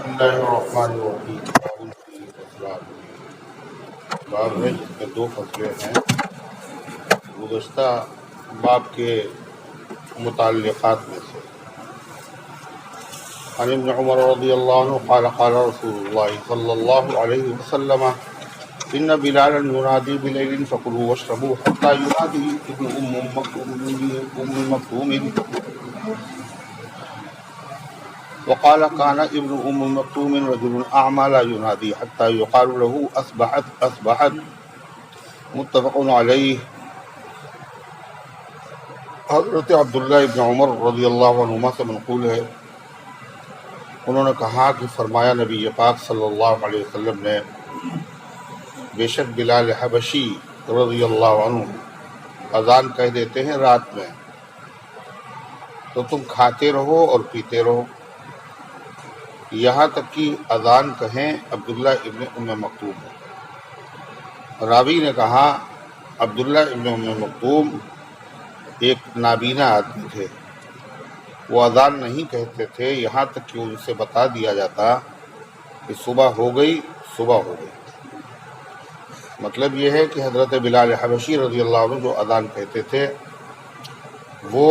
اللہ الرحمن الرحیم۔ باب ہے جس میں دو فصلیں ہیں۔ گزشتہ باب کے متعلقات میں سے عن ابن عمر رضی اللہ عنہ قال قال رسول اللہ صلی اللہ علیہ وسلم ان بلالا ينادي بليل فكلوا واشربوا حتى ينادي ابن ام مكتوم وقال كان ابن ام مكتوم رجل اعمى لا ينادي حتى يقال له اصبحت متفق علیہ۔ حضرت عبداللہ ابن عمر رضی اللہ عنہما سے منقول ہے، انہوں نے کہا کہ فرمایا نبی پاک صلی اللہ علیہ وسلم نے بے شک بلال حبشی رضی اللہ عنہ اذان کہہ دیتے ہیں رات میں، تو تم کھاتے رہو اور پیتے رہو یہاں تک کہ اذان کہیں عبداللہ ابن ام مکتوم۔ راوی نے کہا عبداللہ ابن ام مکتوم ایک نابینا آدمی تھے، وہ اذان نہیں کہتے تھے یہاں تک کہ ان سے بتا دیا جاتا کہ صبح ہو گئی، صبح ہو گئی۔ مطلب یہ ہے کہ حضرت بلال حبشی رضی اللہ عنہ جو اذان کہتے تھے وہ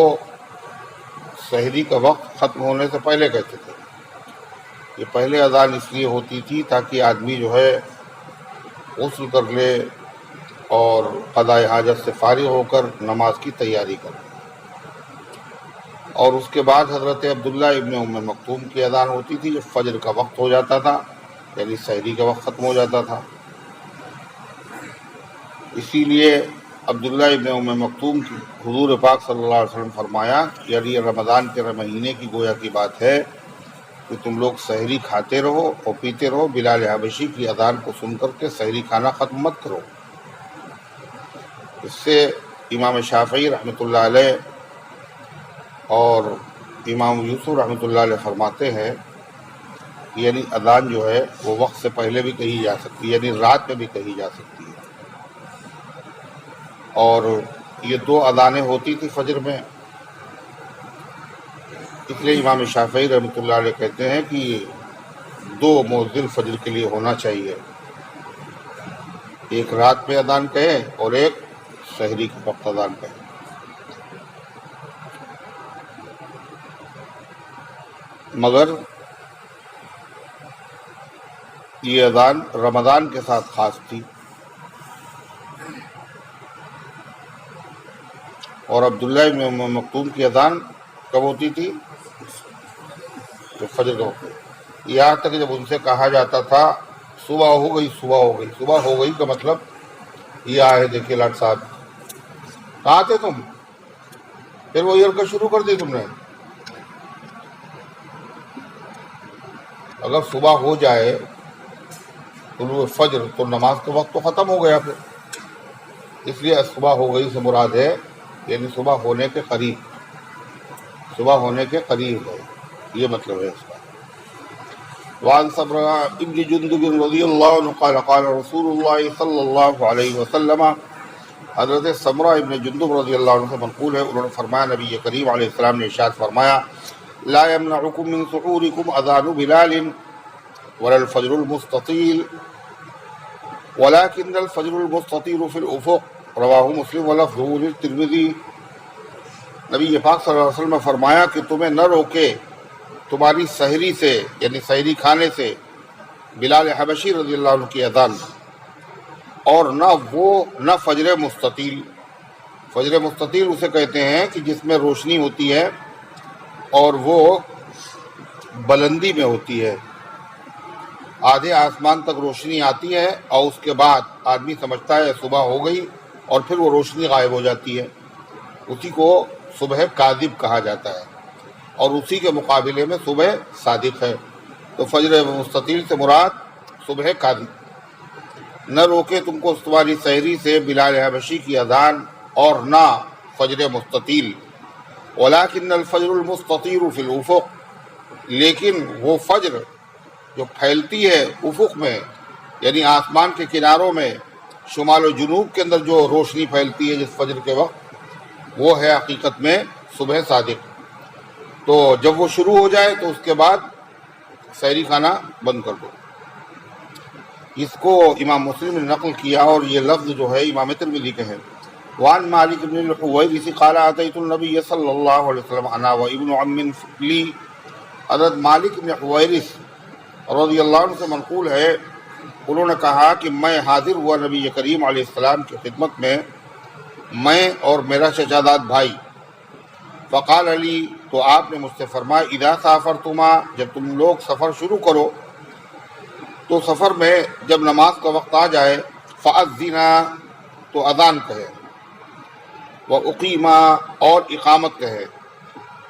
سحری کا وقت ختم ہونے سے پہلے کہتے تھے۔ یہ پہلے اذان اس لیے ہوتی تھی تاکہ آدمی جو ہے غسل کر لے اور قضاء حاجت سے فارغ ہو کر نماز کی تیاری کرے، اور اس کے بعد حضرت عبداللہ ابن ام مکتوم کی اذان ہوتی تھی جب فجر کا وقت ہو جاتا تھا، یعنی سحری کا وقت ختم ہو جاتا تھا۔ اسی لیے عبداللہ ابن ام مکتوم کی حضور پاک صلی اللہ علیہ وسلم فرمایا، یعنی رمضان کے مہینے کی گویا کی بات ہے کہ تم لوگ سحری کھاتے رہو اور پیتے رہو، بلال حبشی کی اذان کو سن کر کے سحری کھانا ختم مت کرو۔ اس سے امام شافعی رحمۃ اللہ علیہ اور امام یوسف رحمۃ اللہ علیہ فرماتے ہیں یعنی اذان جو ہے وہ وقت سے پہلے بھی کہی جا سکتی ہے، یعنی رات میں بھی کہی جا سکتی ہے، اور یہ دو اذانیں ہوتی تھی فجر میں۔ اس لیے امام شافعی رحمۃ اللہ علیہ کہتے ہیں کہ دو مؤذن فجر کے لیے ہونا چاہیے، ایک رات میں اذان کہے اور ایک سحری کے وقت اذان کہے۔ مگر یہ اذان رمضان کے ساتھ خاص تھی، اور عبداللہ ابن ام مکتوم کی اذان کب ہوتی تھی؟ جو فجر کا وقت، یہاں تک جب ان سے کہا جاتا تھا صبح ہو گئی، صبح ہو گئی۔ صبح ہو گئی کا مطلب یہ آئے دیکھیے لاٹ صاحب کہاں تھے تم، پھر وہ حرکت شروع کر دی تم نے۔ اگر صبح ہو جائے طلوع فجر تو نماز کا وقت تو ختم ہو گیا پھر، اس لیے صبح ہو گئی سے مراد ہے یعنی صبح ہونے کے قریب، صبح ہونے کے قریب ہے، یہ مطلب ہے اس کا۔ وعن سمرہ ابن جندب رضی اللہ عنہ قال قال رسول اللہ صلی اللہ علیہ وسلم، حضرت سمرہ ابن جندب رضی اللہ عنہ سے منقول ہے، انہوں نے فرمایا نبی کریم علیہ السلام نے ارشاد فرمایا لا يمنعكم من سحوركم اذان بلال ولا الفجر المستطيل ولكن الفجر المستطيل في الافق، رواہ مسلم ولفظہ للترمذی۔ نبی پاک صلی اللہ علیہ وسلم نے فرمایا کہ تمہیں نہ روکے تمہاری سحری سے، یعنی سحری کھانے سے، بلال حبشی رضی اللہ عنہ کی اذان، اور نہ فجر مستطیل۔ فجر مستطیل اسے کہتے ہیں کہ جس میں روشنی ہوتی ہے اور وہ بلندی میں ہوتی ہے، آدھے آسمان تک روشنی آتی ہے اور اس کے بعد آدمی سمجھتا ہے صبح ہو گئی اور پھر وہ روشنی غائب ہو جاتی ہے، اسی کو صبح کاذب کہا جاتا ہے، اور اسی کے مقابلے میں صبح صادق ہے۔ تو فجر مستطیل سے مراد صبح کاذب۔ نہ روکے تم کو تمہاری سحری سے بلال حبشی کی اذان اور نہ فجر مستطیل، ولیکن الفجر المستطیر فی الافق، لیکن وہ فجر جو پھیلتی ہے افق میں، یعنی آسمان کے کناروں میں، شمال و جنوب کے اندر جو روشنی پھیلتی ہے جس فجر کے وقت، وہ ہے حقیقت میں صبح صادق۔ تو جب وہ شروع ہو جائے تو اس کے بعد سحری کھانا بند کر دو۔ اس کو امام مسلم نے نقل کیا اور یہ لفظ جو ہے امام ترمذی کے ہیں۔ وعن مالک بن الحویرث قال اتیت النبی صلی اللہ علیہ وسلم انا وابن عم لی۔ حضرت مالک بن حویرث رضی اللہ عنہ سے منقول ہے، انہوں نے کہا کہ میں حاضر ہوا نبی کریم علیہ السلام کی خدمت میں اور میرا شہزاد بھائی۔ فقال علی، تو آپ نے مجھ سے فرمایا، اذا سافرتما، جب تم لوگ سفر شروع کرو تو سفر میں جب نماز کا وقت آ جائے، فأذنا، تو اذان کہے، وأقیما، اور اقامت کہے،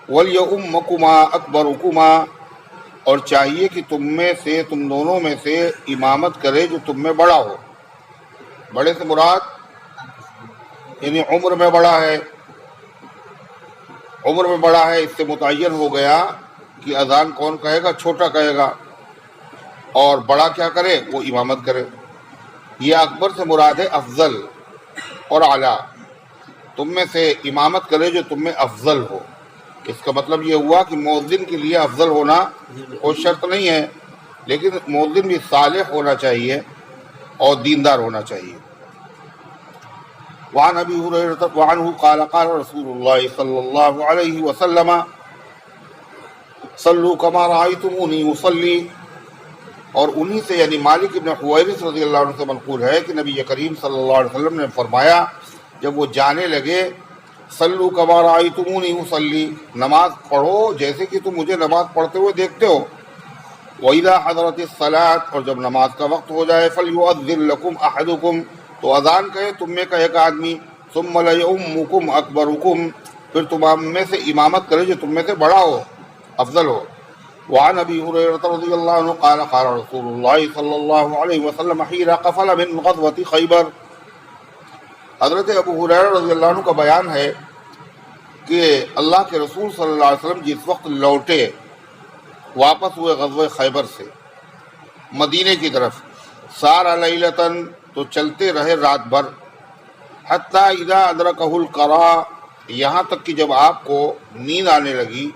ولیؤمکما اکبرکما، اور چاہیے کہ تم دونوں میں سے امامت کرے جو تم میں بڑا ہو۔ بڑے سے مراد یعنی عمر میں بڑا ہے، اس سے متعین ہو گیا کہ اذان کون کہے گا، چھوٹا کہے گا، اور بڑا کیا کرے، وہ امامت کرے۔ یہ اکبر سے مراد ہے افضل اور اعلیٰ، تم میں سے امامت کرے جو تم میں افضل ہو۔ اس کا مطلب یہ ہوا کہ مؤذن کے لیے افضل ہونا کوئی شرط نہیں ہے، لیکن مؤذن بھی صالح ہونا چاہیے اور دیندار ہونا چاہیے۔ وعن ابی ہریرہ وعنہ قال قال رسول اللہ صلی اللہ علیہ وسلم صلوا کما رأیتمونی اصلی، اور انہی سے یعنی مالک ابن حویرث رضی اللہ عنہ سے منقول ہے کہ نبی کریم صلی اللہ علیہ وسلم نے فرمایا جب وہ جانے لگے، صلوا کما رأیتمونی اصلی، نماز پڑھو جیسے کہ تم مجھے نماز پڑھتے ہوئے دیکھتے ہو۔ وَإِذَا حَضَرَتِ الصَّلَاةُ، اور جب نماز کا وقت ہو جائے، فَلْيُؤَذِّن لَكُمْ أَحَدُكُمْ، تو اذان کہے تم میں کا ایک آدمی، ثُمَّ لَيُؤَمُّكُمْ أَكْبَرُكُمْ، پھر تم میں سے امامت کرے جو تم میں سے بڑا ہو، افضل ہو۔ وعن ابی ہریرہ رضی اللہ عنہ قال قال رسول اللہ صلی اللہ علیہ وسلم حین قفل من غزوة خیبر۔ حضرت ابو ہریرہ رضی اللہ عنہ کا بیان ہے کہ اللہ کے رسول صلی اللہ علیہ وسلم جس وقت لوٹے، واپس ہوئے غزوہ خیبر سے مدینے کی طرف، سار لیلتن، تو چلتے رہے رات بھر، حتی اذا ادرکہ القرا، یہاں تک کہ جب آپ کو نیند آنے لگی،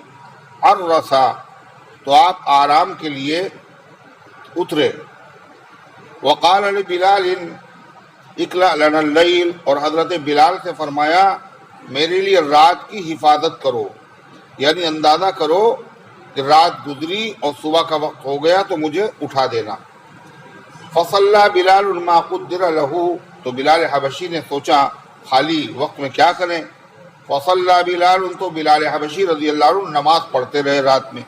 عرسا، تو آپ آرام کے لیے اترے، وقال لبلال اکلأ لنا اللیل، اور حضرت بلال سے فرمایا میرے لیے رات کی حفاظت کرو، یعنی اندازہ کرو کہ رات گزری اور صبح کا وقت ہو گیا تو مجھے اٹھا دینا۔ فصلی بلال ما قدر له، تو بلال حبشی نے سوچا خالی وقت میں کیا کریں، فصلی بلال، تو بلال حبشی رضی اللہ عنہ نماز پڑھتے رہے رات میں،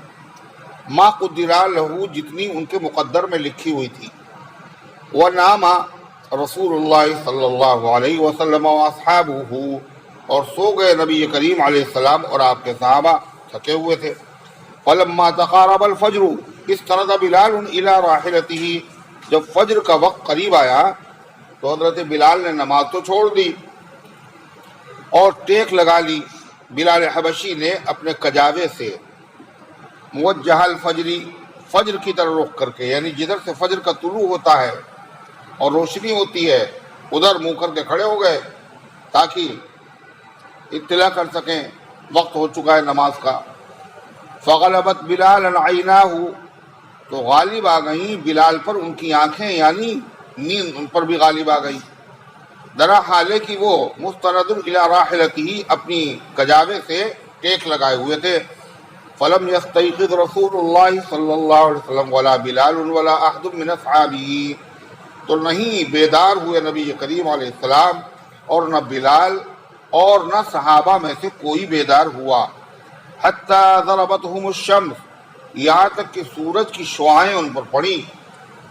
ما قدر له، جتنی ان کے مقدر میں لکھی ہوئی تھی، ونام رسول اللہ صلی اللہ علیہ وسلم واصحابہ، اور سو گئے نبی کریم علیہ السلام اور آپ کے صحابہ، تھکے ہوئے تھے۔ فلما تقارب الفجر استند بلال الی راحلتہ، جب فجر کا وقت قریب آیا تو حضرت بلال نے نماز تو چھوڑ دی اور ٹیک لگا لی، بلال حبشی نے اپنے کجاوے سے، موجہ الفجری، فجر کی طرف رخ کر کے، یعنی جدھر سے فجر کا طلوع ہوتا ہے اور روشنی ہوتی ہے ادھر منہ کر کے کھڑے ہو گئے تاکہ اطلاع کر سکیں وقت ہو چکا ہے نماز کا۔ فغلبت بلال عیناہ، تو غالب آ گئیں بلال پر ان کی آنکھیں، یعنی نیند ان پر بھی غالب آ گئی، درا حالے کی وہ مستند الی راحلتہ، اپنی کجاوے سے ٹیک لگائے ہوئے تھے۔ فلم یستیقظ رسول اللہ صلی اللہ علیہ وسلم ولا بلال ولا احد من اصحابہ، تو نہیں بیدار ہوئے نبی کریم علیہ السلام اور نہ بلال اور نہ صحابہ میں سے کوئی بیدار ہوا، حتی ضربتہم الشمس، یہاں تک کہ سورج کی شعاعیں ان پر پڑیں۔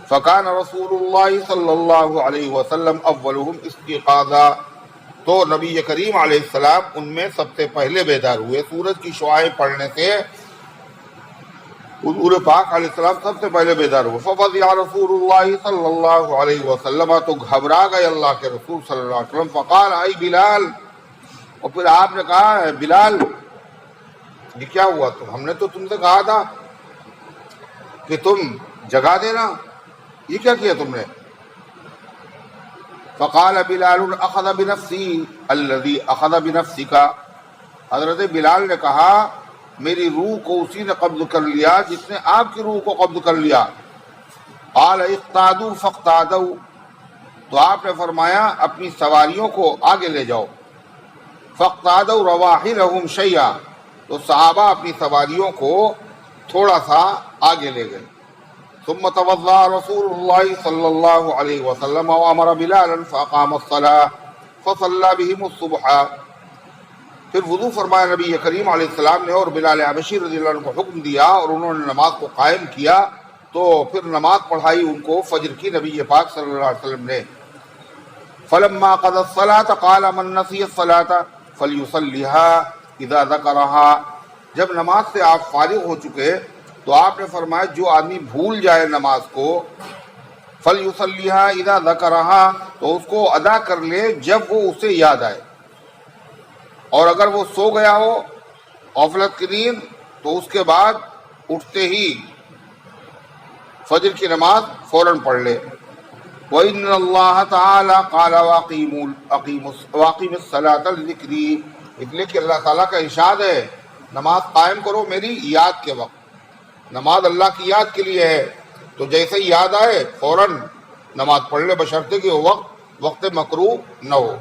فکان رسول اللہ صلی اللہ علیہ وسلم اولہم استيقاظا، تو نبی کریم علیہ السلام ان میں سب سے پہلے بیدار ہوئے، سورج کی شعاعیں پڑنے سے حضور پاک علیہ السلام سب سے پہلے بیدار ہوئے۔ ففزع رسول اللہ صلی اللہ علیہ وسلم، تو گھبرا گئے اللہ کے رسول صلی اللہ علیہ وسلم، فقال اے بلال، اور پھر آپ نے کہا بلال یہ کیا ہوا، ہم نے تو تم سے کہا تھا کہ تم جگا دینا، یہ کیا کیا تم نے؟ فقال بلال اخذ بنفسی الذی اخذ بنفسک، حضرت بلال نے کہا میری روح کو اسی نے قبض کر لیا جس نے آپ کی روح کو قبض کر لیا. قال اقتادوا فاقتادوا، تو آپ نے فرمایا اپنی سواریوں کو آگے لے جاؤ. فاقتادوا رواحلهم شیئا، تو صحابہ اپنی سواریوں کو تھوڑا سا آگے لے گئے. ثم توضأ رسول اللہ صلی اللہ علیہ وسلم وامر بلالا فاقام الصلاة فصلى بهم الصبح، پھر وضو فرمایا نبی کریم علیہ السلام نے اور بلال حبشی رضی اللہ عنہ کو حکم دیا اور انہوں نے نماز کو قائم کیا، تو پھر نماز پڑھائی ان کو فجر کی نبی پاک صلی اللہ علیہ وسلم نے. فلما قضى الصلاة قال من نسي الصلاة فليصليها اذا ذكرها، جب نماز سے آپ فارغ ہو چکے تو آپ نے فرمایا جو آدمی بھول جائے نماز کو، فليصليها اذا ذكرها، تو اس کو ادا کر لے جب وہ اسے یاد آئے. اور اگر وہ سو گیا ہو غفلت کی نیند تو اس کے بعد اٹھتے ہی فجر کی نماز فوراً پڑھ لے. وَإِنَّ اللَّهَ تَعَالَى قَالَ وَأَقِيمُوا الصَّلَاةَ لِذِكْرِي، اس لیے کہ اللہ تعالیٰ کا ارشاد ہے نماز قائم کرو میری یاد کے وقت. نماز اللہ کی یاد کے لیے ہے، تو جیسے ہی یاد آئے فوراً نماز پڑھ لے، بشرطے کہ وہ وقت مکروہ نہ ہو.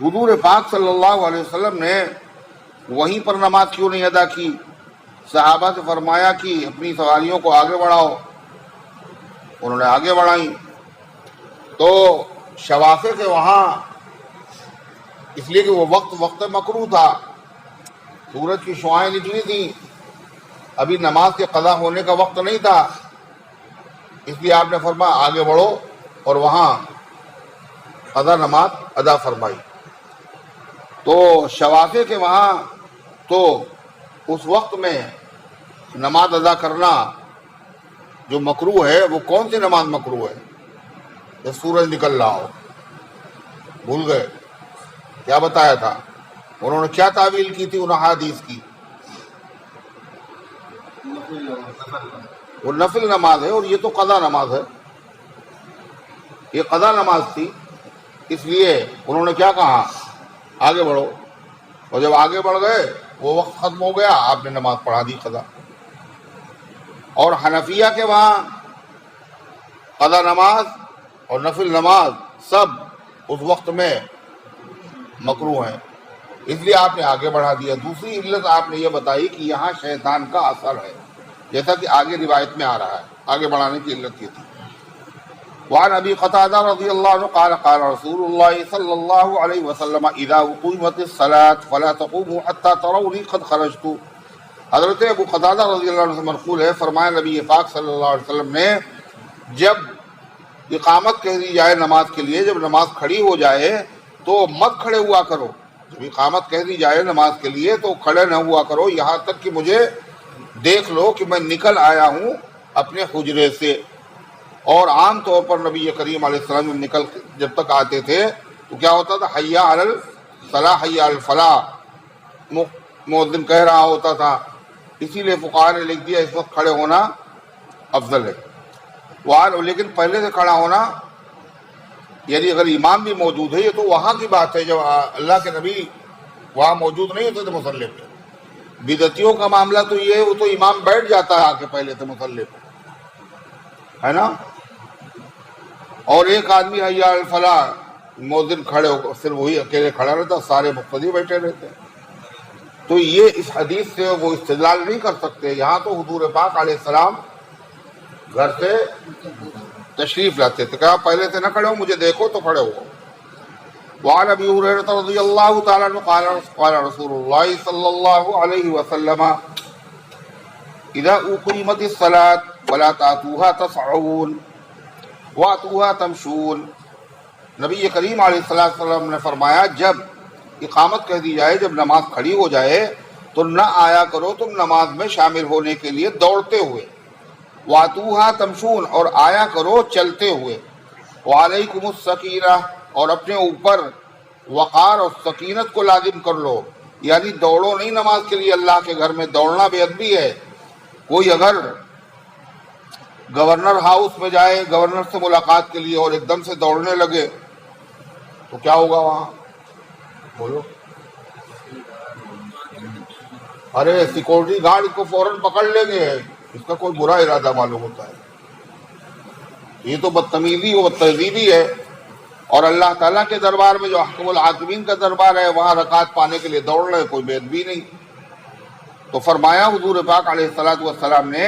حضور پاک صلی اللہ علیہ وسلم نے وہیں پر نماز کیوں نہیں ادا کی؟ صحابہ سے فرمایا کہ اپنی سواریوں کو آگے بڑھاؤ، انہوں نے آگے بڑھائی. تو شوافع کے وہاں اس لیے کہ وہ وقت مکروہ تھا، سورج کی شعاعیں نکلی تھیں، ابھی نماز کے قضا ہونے کا وقت نہیں تھا، اس لیے آپ نے فرمایا آگے بڑھو اور وہاں قضا نماز ادا فرمائی. تو شوافع کے وہاں تو اس وقت میں نماز ادا کرنا جو مکروہ ہے، وہ کون سی نماز مکروہ ہے؟ جب سورج نکل رہا ہو. بھول گئے کیا بتایا تھا؟ انہوں نے کیا تعویل کی تھی ان احادیث کی؟ وہ نفل نماز ہے اور یہ تو قضا نماز ہے، یہ قضا نماز تھی، اس لیے انہوں نے کیا کہا؟ آگے بڑھو. اور جب آگے بڑھ گئے وہ وقت ختم ہو گیا، آپ نے نماز پڑھا دی قضا. اور حنفیہ کے وہاں قضا نماز اور نفل نماز سب اس وقت میں مکروہ ہیں، اس لیے آپ نے آگے بڑھا دیا. دوسری علت آپ نے یہ بتائی کہ یہاں شیطان کا اثر ہے، جیسا کہ آگے روایت میں آ رہا ہے. آگے بڑھانے کی علت یہ تھی. وعن ابی قتادہ رضی اللہ عنہ قال قال رسول اللہ صلی اللہ علیہ وسلم اذا اقیمت الصلاة فلا تقوموا حتى ترونی قد خرجت. حضرت ابو قتادہ رضی اللہ عنہ سے منقول ہے، فرمایا نبی پاک صلی اللہ علیہ وسلم نے جب اقامت کہہ دی جائے نماز کے لیے، جب نماز کھڑی ہو جائے تو مت کھڑے ہوا کرو. جب اقامت کہہ دی جائے نماز کے لیے تو کھڑے نہ ہوا کرو یہاں تک کہ مجھے دیکھ لو کہ میں نکل آیا ہوں اپنے حجرے سے. اور عام طور پر نبی کریم علیہ السلام جب تک آتے تھے تو کیا ہوتا تھا؟ حی علی الصلاح حی علی الفلاح مؤذن کہہ رہا ہوتا تھا. اسی لیے فقہاء نے لکھ دیا اس وقت کھڑے ہونا افضل ہے. لیکن پہلے سے کھڑا ہونا، یعنی اگر امام بھی موجود ہے، یہ تو وہاں کی بات ہے جب اللہ کے نبی وہاں موجود نہیں ہوتے تھے مصلی پہ. بدعتیوں کا معاملہ تو یہ ہے، وہ تو امام بیٹھ جاتا ہے آ کے پہلے سے مصلی پہ، ہے نا. اور ایک آدمی حی علی الفلاح مؤذن کھڑے ہو، صرف وہی اکیلے کھڑا رہتا، سارے مقتدی بیٹھے رہتے. تو یہ اس حدیث سے وہ استدلال نہیں کر سکتے. یہاں تو حضور پاک علیہ السلام گھر سے تشریف لاتے تھے، کہا پہلے سے نہ کھڑے ہو، مجھے دیکھو تو کھڑے ہو. وعن ابی ہریرہ رضی اللہ تعالی عنہ قال رسول اللہ صلی اللہ علیہ وسلم اذا اقیمت الصلاة ولا تأتوها تسعون واتوها تمشون. نبی کریم علیہ السلام نے فرمایا جب اقامت کہہ دی جائے، جب نماز کھڑی ہو جائے تو نہ آیا کرو تم نماز میں شامل ہونے کے لیے دوڑتے ہوئے. واتوها تمشون، اور آیا کرو چلتے ہوئے. وعلیکم السکینہ، اور اپنے اوپر وقار اور سکینت کو لازم کر لو، یعنی دوڑو نہیں نماز کے لیے. اللہ کے گھر میں دوڑنا بے ادبی ہے. کوئی اگر گورنر ہاؤس میں جائے گورنر سے ملاقات کے لیے اور ایک دم سے دوڑنے لگے تو کیا ہوگا وہاں؟ بولو. ارے سیکورٹی گارڈ کو فوراً پکڑ لیں گے، اس کا کوئی برا ارادہ معلوم ہوتا ہے. یہ تو بدتمیزی و تہذیبی ہے. اور اللہ تعالیٰ کے دربار میں جو احکم الحاکمین کا دربار ہے وہاں رکعت پانے کے لیے دوڑ رہے، کوئی بے ادبی نہیں. تو فرمایا حضور پاک علیہ الصلوۃ والسلام نے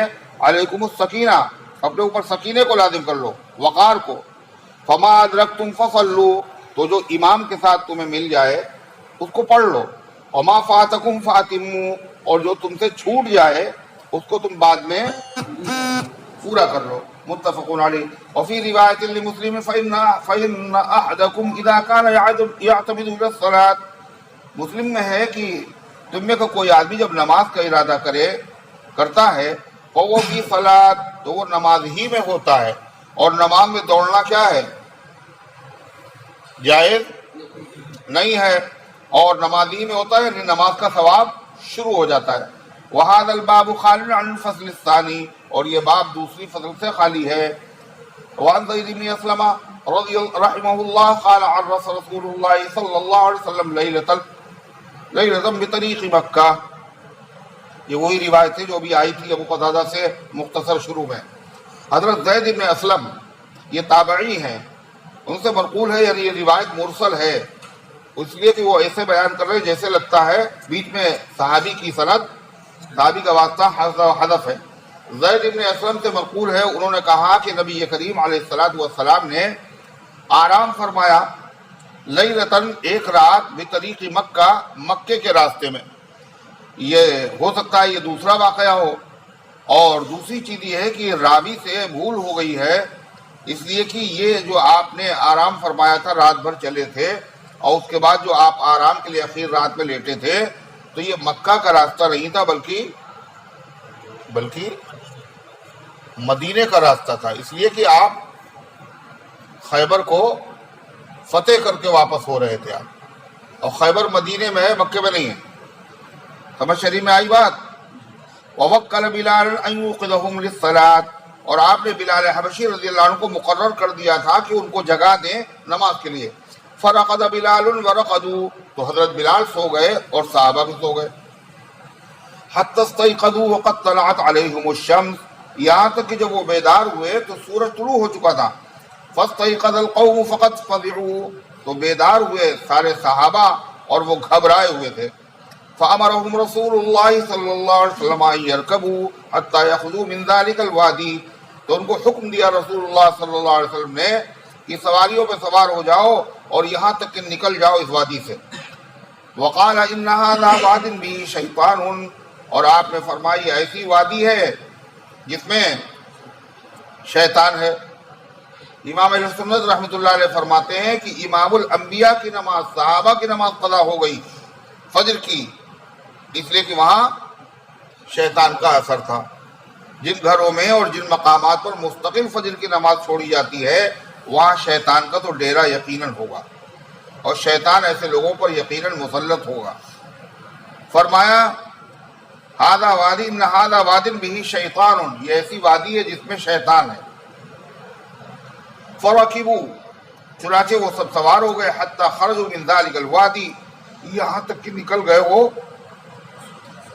علیکم السکینہ، اپنے اوپر سکینے کو لازم کر لو، وقار کو. فما ادرکتم فصلوا، تو جو امام کے ساتھ تمہیں مل جائے اس کو پڑھ لو. وما فاتکم فاتموا، اور جو تم سے چھوٹ جائے اس کو تم بعد میں پورا کر لو. متفق علیہ. وفی روایت لمسلم فإن أحدكم إذا كان يعتمد إلى الصلاة، مسلم میں ہے کہ تم میں کا کوئی آدمی جب نماز کا ارادہ کرتا ہے فهو فی صلاة، تو وہ نماز ہی میں ہوتا ہے. اور نماز میں دوڑنا کیا ہے؟ جائز نہیں ہے. اور نماز ہی میں ہوتا ہے یعنی نماز کا ثواب شروع ہو جاتا ہے. وَهَذَا الْبَابُ خَالٍ عَنِ الْفَصْلِ الثَّانِي، اور یہ باب دوسری فصل سے خالی ہے. وعن زید بن اسلم رضی رحمہ اللہ قال عرس رسول اللہ صلی اللہ علیہ وسلم لیلۃ بطریق مکہ. یہ وہی روایت ہے جو بھی آئی تھی ابو قتادہ سے مختصر شروع میں. حضرت زید بن اسلم یہ تابعی ہیں، ان سے منقول ہے، یعنی یہ روایت مرسل ہے اس لیے کہ وہ ایسے بیان کر رہے جیسے لگتا ہے بیچ میں صحابی کی سند، صحابی کا واسطہ حذف ہے. زید بن اسلم سے منقول ہے، انہوں نے کہا کہ نبی کریم علیہ الصلوۃ والسلام نے آرام فرمایا لیلتن، ایک رات، بطریق مکہ، مکے کے راستے میں. یہ ہو سکتا ہے یہ دوسرا واقعہ ہو. اور دوسری چیز یہ ہے کہ راوی سے بھول ہو گئی ہے، اس لیے کہ یہ جو آپ نے آرام فرمایا تھا رات بھر چلے تھے، اور اس کے بعد جو آپ آرام کے لیے اخیر رات میں لیٹے تھے، تو یہ مکہ کا راستہ نہیں تھا بلکہ مدینے کا راستہ تھا. اس لیے کہ آپ خیبر کو فتح کر کے واپس ہو رہے تھے آپ، اور خیبر مدینے میں ہے، مکے میں نہیں ہے. سمجھ شریف میں آئی بات. وَوَكَّلَ بِلَالًا أَن يُوقِظَهُمْ لِلصَّلَاةِ، اور آپ نے بلال حبشی رضی اللہ عنہ کو مقرر کر دیا تھا کہ ان کو جگا دیں نماز کے لیے. فَرَقَدَ بِلَالٌ وَرَقَدُوا، تو حضرت بلال سو گئے اور صحابہ بھی سو گئے. حَتَّى اسْتَيْقَظُوا وَقَدْ طَلَعَتْ عَلَيْهِمُ الشَّمْسُ، یہاں تک کہ جب وہ بیدار ہوئے تو سورج طلوع ہو چکا تھا. فَاسْتَيْقَظَ الْقَوْمُ فَقَدْ فَزِعُوا، تو بیدار ہوئے سارے صحابہ اور وہ گھبرائے ہوئے تھے. فَأَمَرَهُمْ رَسُولُ اللَّهِ صلی اللہ علیہ وسلم أَن يَرْكَبُوا حَتَّى يَأْخُذُوا مِنْ ذَلِكَ الْوَادِي، تو ان کو حکم دیا رسول اللہ صلی اللہ علیہ وسلم نے کہ سواریوں پہ سوار ہو جاؤ اور یہاں تک کہ نکل جاؤ اس وادی سے. وَقَالَ إِنَّ هَذَا وَادٍ بِهِ شَيْطَانٌ، اور آپ نے فرمائی ایسی وادی ہے جس میں شیطان ہے. امام اہل سنت رحمۃ اللہ علیہ فرماتے ہیں کہ امام الانبیاء کی نماز، صحابہ کی نماز قضا ہو گئی فجر کی، اس لیے کہ وہاں شیطان کا اثر تھا. جن گھروں میں اور جن مقامات پر مستقل فجر کی نماز چھوڑی جاتی ہے وہاں شیطان کا تو ڈیرا یقیناً ہوگا، اور شیطان ایسے لوگوں پر یقیناً مسلط ہوگا. فرمایا ہذا وادی ان ہذا وادٍ بہ شیطان، یہ ایسی وادی ہے جس میں شیطان ہے. فرکبوا، چنانچہ وہ سب سوار ہو گئے. حتی خرجوا من ذلک الوادی، یہاں تک کہ نکل گئے وہ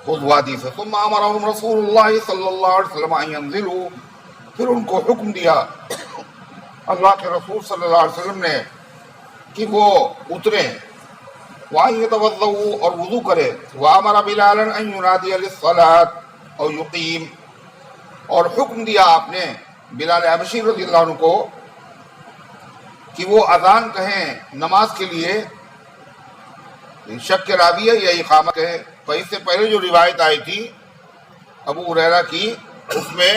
اس وادی سے. ثم امرهم رسول اللہ صلی اللہ علیہ وسلم ان ينزلوا، پھر ان کو حکم دیا اللہ کے رسول صلی اللہ علیہ وسلم نے کہ وہ اتریں. وَأَن يَتَوَضَّؤُوا، اور وضو کرے. وَأَمَرَ بِلَالًا أَن يُنَادِيَ لِلصَّلَاةِ أَوْ يُقِيمَ، اور حکم دیا آپ نے بلال حبشی رضی اللہ عنہ کو کہ وہ اذان کہیں نماز کے لیے، شک کے راوی ہے یا اقامت کہیں. تو اس سے پہلے جو روایت آئی تھی ابو ہریرہ کی، اس میں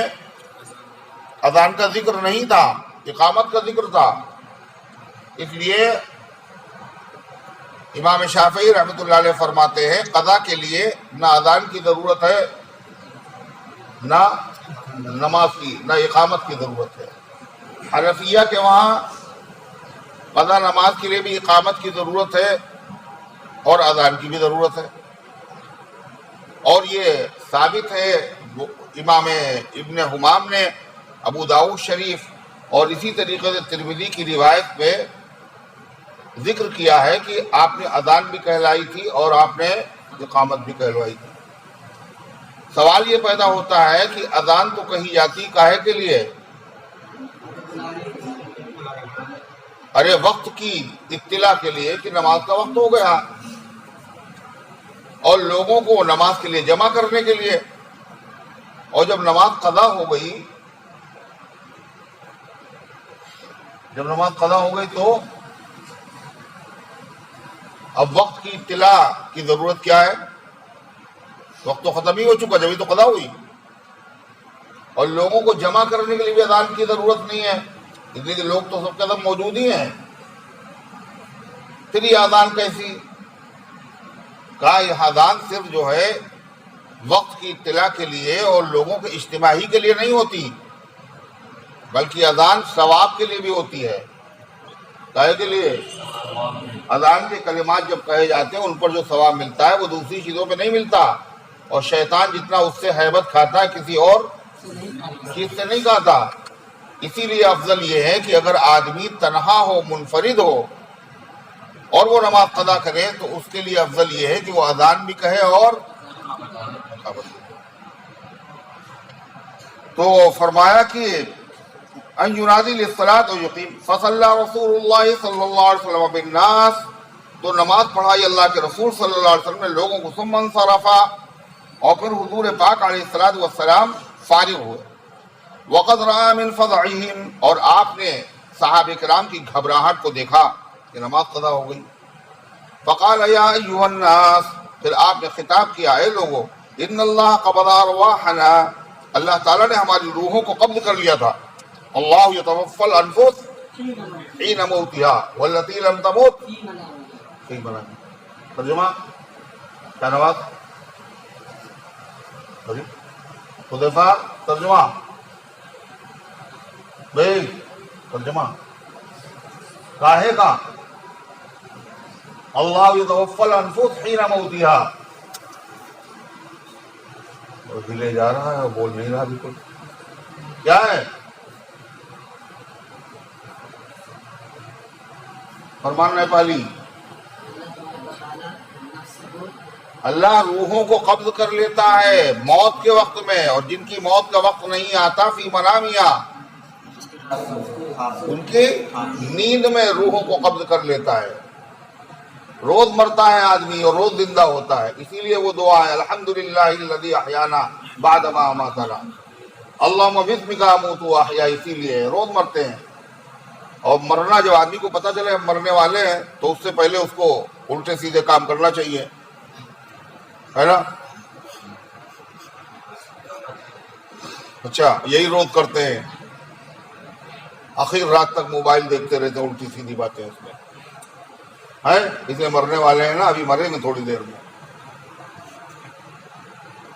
اذان کا ذکر نہیں تھا، اقامت کا ذکر تھا. اس لیے امام شافعی رحمۃ اللہ علیہ فرماتے ہیں قضا کے لیے نہ اذان کی ضرورت ہے نہ نماز کی، نہ اقامت کی ضرورت ہے. حنفیہ کے وہاں قضا نماز کے لیے بھی اقامت کی ضرورت ہے اور اذان کی بھی ضرورت ہے. اور یہ ثابت ہے امام ابن حمام نے ابو داؤد شریف اور اسی طریقے سے ترمذی کی روایت پہ ذکر کیا ہے کہ آپ نے اذان بھی کہلائی تھی اور آپ نے اقامت بھی کہلوائی تھی. سوال یہ پیدا ہوتا ہے کہ اذان تو کہی جاتی کاہے کے لیے؟ ارے وقت کی اطلاع کے لیے کہ نماز کا وقت ہو گیا، اور لوگوں کو نماز کے لیے جمع کرنے کے لیے۔ اور جب نماز قضا ہو گئی تو اب وقت کی اطلاع کی ضرورت کیا ہے؟ وقت تو ختم ہی ہو چکا، جبھی تو قضا ہوئی، اور لوگوں کو جمع کرنے کے لیے بھی اذان کی ضرورت نہیں ہے، اس لیے کہ لوگ تو سب کے سب موجود ہی ہیں، پھر یہ اذان کیسی؟ کہا یہ اذان صرف جو ہے وقت کی اطلاع کے لیے اور لوگوں کے اجتماعی کے لیے نہیں ہوتی، بلکہ اذان ثواب کے لیے بھی ہوتی ہے۔ کہے کے لیے اذان کے کلمات جب کہے جاتے ہیں ان پر جو ثواب ملتا ہے وہ دوسری چیزوں پہ نہیں ملتا، اور شیطان جتنا اس سے ہیبت کھاتا ہے کسی اور چیز سے نہیں کھاتا۔ اسی لیے افضل یہ ہے کہ اگر آدمی تنہا ہو، منفرد ہو، اور وہ نماز قضا کرے تو اس کے لیے افضل یہ ہے کہ وہ اذان بھی کہے اور تو فرمایا کہ ان ینادی للصلاۃ و یقیم فصلی رسول اللہ صلی اللہ علیہ وسلم بالناس، تو نماز پڑھائی اللہ کے رسول صلی اللہ علیہ وسلم نے لوگوں کو، ثم انصرفا، اور پھر حضور پاک علیہ الصلوۃ والسلام فارغ ہوئے، وقد رأى من فزعهم، اور آپ نے صحابہ کرام کی گھبراہٹ کو دیکھا کہ نماز قضا ہو گئی۔ فقال یا ایھا الناس، پھر آپ نے خطاب کیا، اے لوگو، ان اللہ قبض ارواحنا، اللہ تعالیٰ نے ہماری روحوں کو قبض کر لیا تھا۔ اللہ یتوفی الانفس حین موتها والتی لم تمت فی منامها۔ ترجمہ کیا نواز؟ حذیفہ ترجمہ بھائی، ترجمہ کاہے کا؟ اللہ یتوفی الانفس حین موتها، اور ہلے جا رہا ہے اور بول نہیں رہا بالکل، کیا ہے؟ فرمان نیپالی، اللہ روحوں کو قبض کر لیتا ہے موت کے وقت میں، اور جن کی موت کا وقت نہیں آتا فی منامیا، ان کی نیند میں روحوں کو قبض کر لیتا ہے۔ روز مرتا ہے آدمی اور روز زندہ ہوتا ہے، اسی لیے وہ دعا ہے الحمدللہ الذی احیانا بعد ما اماتنا، اللہم باسمک اموت واحیا، اسی لیے روز مرتے ہیں۔ اور مرنا جب آدمی کو پتہ چلے ہم مرنے والے ہیں تو اس سے پہلے اس کو الٹے سیدھے کام کرنا چاہیے، ہے نا؟ اچھا یہی روز کرتے ہیں، آخر رات تک موبائل دیکھتے رہتے ہیں، الٹی سیدھی باتیں اس میں ہے، اس لیے مرنے والے ہیں نا، ابھی مریں گے تھوڑی دیر میں،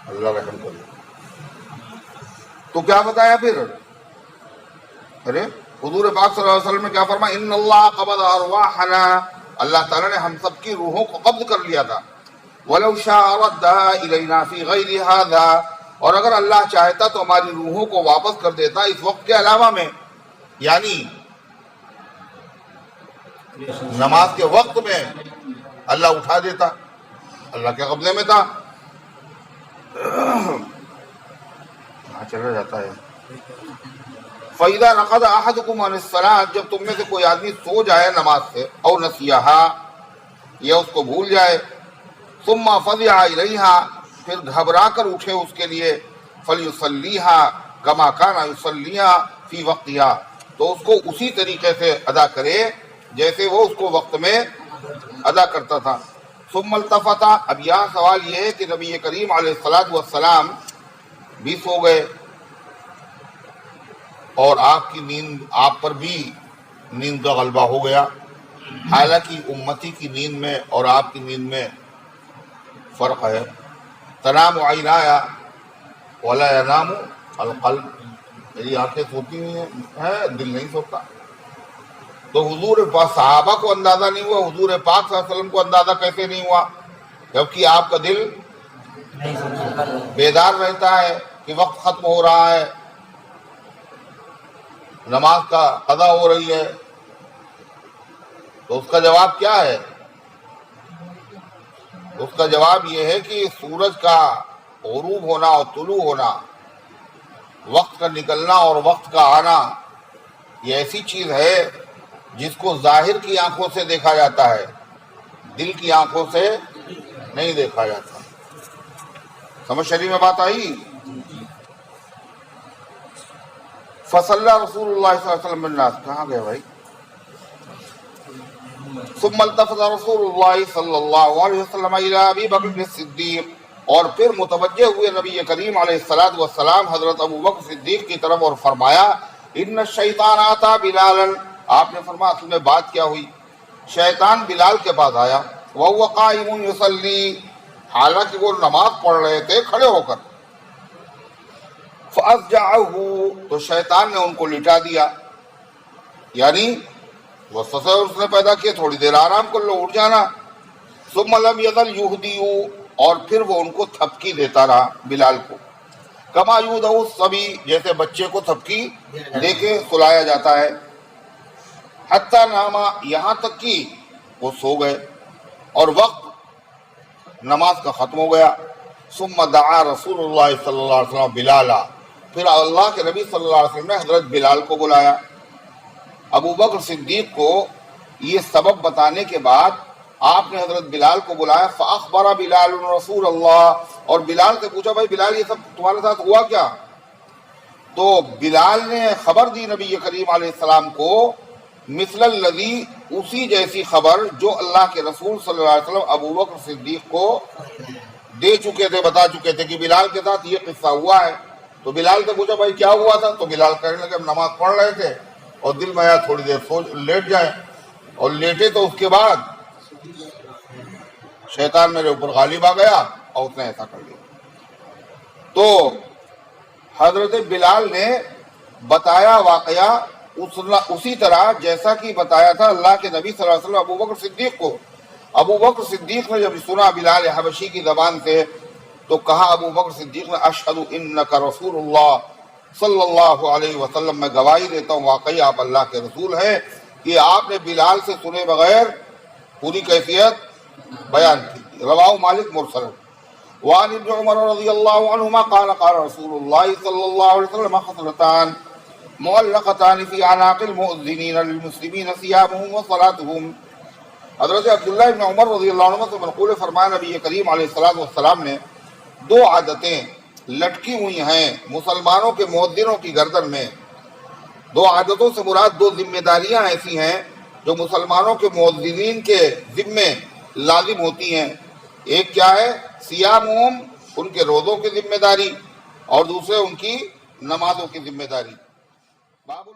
اللہ رحم کرے۔ تو کیا بتایا پھر؟ ارے حضور پاک صلی اللہ علیہ وسلم نے کیا فرمایا؟ ان اللہ قبض ارواحنا، اللہ تعالیٰ نے ہم سب کی روحوں کو قبض کر لیا تھا، وَلَوْ شَاءَ رَدَّهَا إِلَيْنَا فِي غَيْرِ هَذَا، اور اگر اللہ چاہتا تو ہماری روحوں کو واپس کر دیتا اس وقت کے علاوہ میں، یعنی نماز کے وقت میں اللہ اٹھا دیتا، اللہ کے قبضے میں تھا۔ چلا جاتا ہے فَإِذَا نَقَضَ أَحَدُكُمْ عَنِ الصَّلَاةِ، جب تم میں سے کوئی آدمی سو جائے نماز سے، او نسیہا، یا اس کو بھول جائے، ثم فزع إِلَيْهَا، پھر گھبرا کر اٹھے اس کے لیے، فَلْيُصَلِّيهَا كَمَا كَانَ يُصَلِّيهَا فِي وَقْتِهَا، تو اس کو اسی طریقے سے ادا کرے جیسے وہ اس کو وقت میں ادا کرتا تھا۔ ثم التفت، اب یہاں سوال یہ ہے کہ نبی کریم علیہ الصلوۃ والسلام بھی سو گئے، اور آپ کی نیند، آپ پر بھی نیند کا غلبہ ہو گیا، حالانکہ امتی کی نیند میں اور آپ کی نیند میں فرق ہے۔ تنام عینایا ولا ینام القلب، میری آنکھیں سوتی ہیں دل نہیں سوتا۔ تو حضور پاک صحابہ کو اندازہ نہیں ہوا، حضور پاک صلی اللہ علیہ وسلم کو اندازہ کیسے نہیں ہوا جبکہ آپ کا دل بیدار رہتا ہے کہ وقت ختم ہو رہا ہے، نماز کا قضا ہو رہی ہے؟ تو اس کا جواب کیا ہے؟ اس کا جواب یہ ہے کہ سورج کا غروب ہونا اور طلوع ہونا، وقت کا نکلنا اور وقت کا آنا، یہ ایسی چیز ہے جس کو ظاہر کی آنکھوں سے دیکھا جاتا ہے، دل کی آنکھوں سے نہیں دیکھا جاتا۔ سمجھ شریف میں بات آئی؟ فصلی رسول اللہ صلی اللہ علیہ وسلم بالناس، کہاں گئے بھائی؟ ثم التفت رسول اللہ صلی اللہ علیہ وسلم الی ابی بکر الصدیق، اور پھر متوجہ ہوئے نبی کریم علیہ الصلوۃ والسلام حضرت ابو بکر صدیق کی طرف اور فرمایا ان الشیطان آتا بلالا، آپ نے فرمایا اصل میں بات کیا ہوئی، شیطان بلال کے پاس آیا، وهو قائم یصلی، حالانکہ وہ نماز پڑھ رہے تھے کھڑے ہو کر، فَأَضْجَعَهُ، تو شیطان نے ان کو لٹا دیا، یعنی وسوسہ اس نے پیدا کیا تھوڑی دیر آرام کر لو، اٹھ جانا۔ ثُمَّ لَمْ يَزَلْ يُهْدِئُ، اور پھر وہ ان کو تھپکی دیتا رہا بلال کو، كَمَا يُهْدَئُ الصَّبِيُّ، جیسے بچے کو تھپکی دے کے سلایا جاتا ہے، حَتَّى نَامَ، یہاں تک کہ وہ سو گئے اور وقت نماز کا ختم ہو گیا۔ ثُمَّ دعا رسول اللہ صلی اللہ علیہ وسلم بلالا، پھر اللہ کے نبی صلی اللہ علیہ وسلم نے حضرت بلال کو بلایا۔ ابو بکر صدیق کو یہ سبب بتانے کے بعد آپ نے حضرت بلال کو بلایا، فَأَخْبَرَ بلال رسول اللہ، اور بلال سے پوچھا بھائی بلال یہ سب تمہارے ساتھ ہوا کیا؟ تو بلال نے خبر دی نبی کریم علیہ السلام کو، مثل الذی، اسی جیسی خبر جو اللہ کے رسول صلی اللہ علیہ وسلم ابو بکر صدیق کو دے چکے تھے، بتا چکے تھے کہ بلال کے ساتھ یہ قصہ ہوا ہے۔ تو بلال سے پوچھا بھائی کیا ہوا تھا؟ تو بلال کہنے لگے ہم نماز پڑھ رہے تھے اور دل میں آیا تھوڑی دیر لیٹ جائیں، اور لیٹے تو اس کے بعد شیطان میرے اوپر غالب آ گیا اور اس نے ایسا کر لیا۔ تو حضرت بلال نے بتایا واقعہ اسی طرح جیسا کہ بتایا تھا اللہ کے نبی صلی اللہ علیہ وسلم ابو بکر صدیق کو۔ ابو بکر صدیق نے جب سنا بلال حبشی کی زبان سے تو کہا ابو بکر صدیق نے اشہد انک رسول اللہ صلی اللہ علیہ وسلم، میں گواہی دیتا ہوں واقعی آپ اللہ کے رسول ہیں، کہ آپ نے بلال سے سنے بغیر پوری کیفیت بیان کی۔ رواہ مالک مرسل۔ وعن ابن عمر رضی اللہ عنہما قال قال رسول اللہ صلی اللہ علیہ وسلم خصلتان معلقتان فی اعناق المؤذنین للمسلمین صیامهم وصلاتهم، حضرت عبداللہ ابن عمر رضی اللہ عنہ سے منقول فرمایا نبی کریم علیہ السلام نے دو عادتیں لٹکی ہوئی ہیں مسلمانوں کے مؤذنوں کی گردن میں۔ دو عادتوں سے مراد دو ذمہ داریاں ایسی ہیں جو مسلمانوں کے مؤذنین کے ذمے لازم ہوتی ہیں۔ ایک کیا ہے؟ صیامہم، ان کے روزوں کی ذمہ داری، اور دوسرے ان کی نمازوں کی ذمہ داری۔ باب